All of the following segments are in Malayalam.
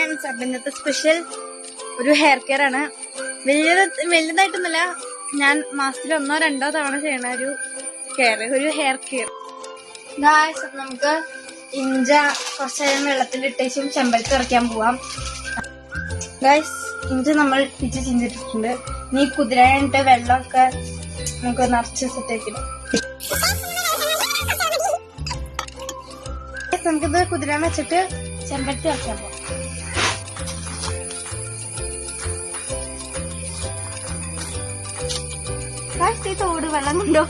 ഫ്രണ്ട്സ്, അപ്പൊ ഇന്നത്തെ സ്പെഷ്യൽ ഒരു ഹെയർ കെയർ ആണ്. വലുതായിട്ടൊന്നുമില്ല, ഞാൻ മാസത്തിൽ 1-2 തവണ ചെയ്യണ ഒരു ഹെയർ കെയർ. അപ്പൊ നമുക്ക് ഇഞ്ച കുറച്ച് നേരം വെള്ളത്തിലിട്ടേച്ചും ചെമ്പരത്തി ഇറക്കാൻ പോവാം. ഗായ്സ്, ഇഞ്ചി നമ്മൾ പിച്ച് ചിന്തിട്ടിട്ടുണ്ട്. ഇനി കുതിരാനായിട്ട് വെള്ളമൊക്കെ നമുക്ക് നിറച്ച് സെറ്റാക്കണം. നമുക്കിത് കുതിരാൻ വെച്ചിട്ട് ചെമ്പരത്തി ഇറക്കാൻ പോവാം. ഈ തോട് വെള്ളം കൊണ്ടോ?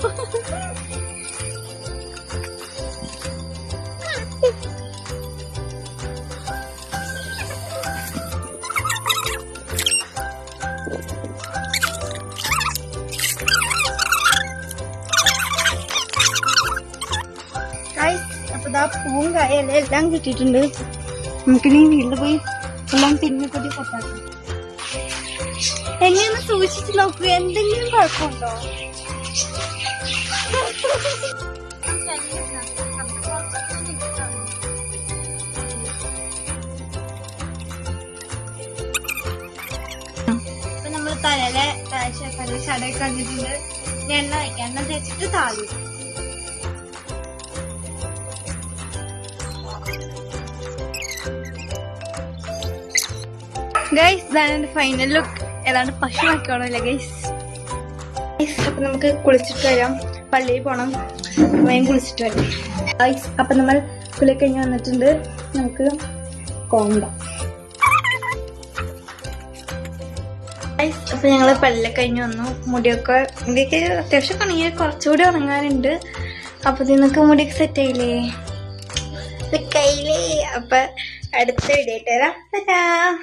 അപ്പൊ പൂവും കായല്ലേ എല്ലാം കിട്ടിയിട്ടുണ്ട്. നമുക്കിനി വീട്ടിൽ പോയി എല്ലാം തിന്നിപ്പൊടി പൊട്ടാക്കാം. എങ്ങനെയൊന്ന് സൂക്ഷിച്ചു നോക്കുക, എന്തെങ്കിലും കുഴപ്പമുണ്ടോ? അപ്പൊ നമ്മള് തലയിലെ ചടയൊക്കെ കളഞ്ഞിട്ടുണ്ട്. എണ്ണ വയ്ക്കാം, എണ്ണ തേച്ചിട്ട് താഴെ. ഗൈസ്, ഇതാണ് എന്റെ ഫൈനൽ ലുക്ക്. ഏതാണ്ട് പശു നോക്കണല്ലേ ഗൈസ്. അപ്പൊ നമുക്ക് കുളിച്ചിട്ട് വരാം, പള്ളിയിൽ പോണം. വേഗം കുളിച്ചിട്ട് വരാം ഗൈസ്. അപ്പൊ നമ്മൾ കുളി കഴിഞ്ഞ് വന്നിട്ടുണ്ട്. നമുക്ക് കോമ്പ ഗൈസ്. അപ്പൊ ഞങ്ങള് പള്ളിയിൽ കഴിഞ്ഞ് വന്നു. മുടിയൊക്കെ അത്യാവശ്യം ഉണങ്ങി, കുറച്ചുകൂടി ഉണങ്ങാനുണ്ട്. അപ്പൊ നിങ്ങൾക്ക് മുടിയൊക്കെ സെറ്റ് ആയില്ലേ? അപ്പൊ അടുത്ത വീഡിയോ ആയിട്ട് വരാം.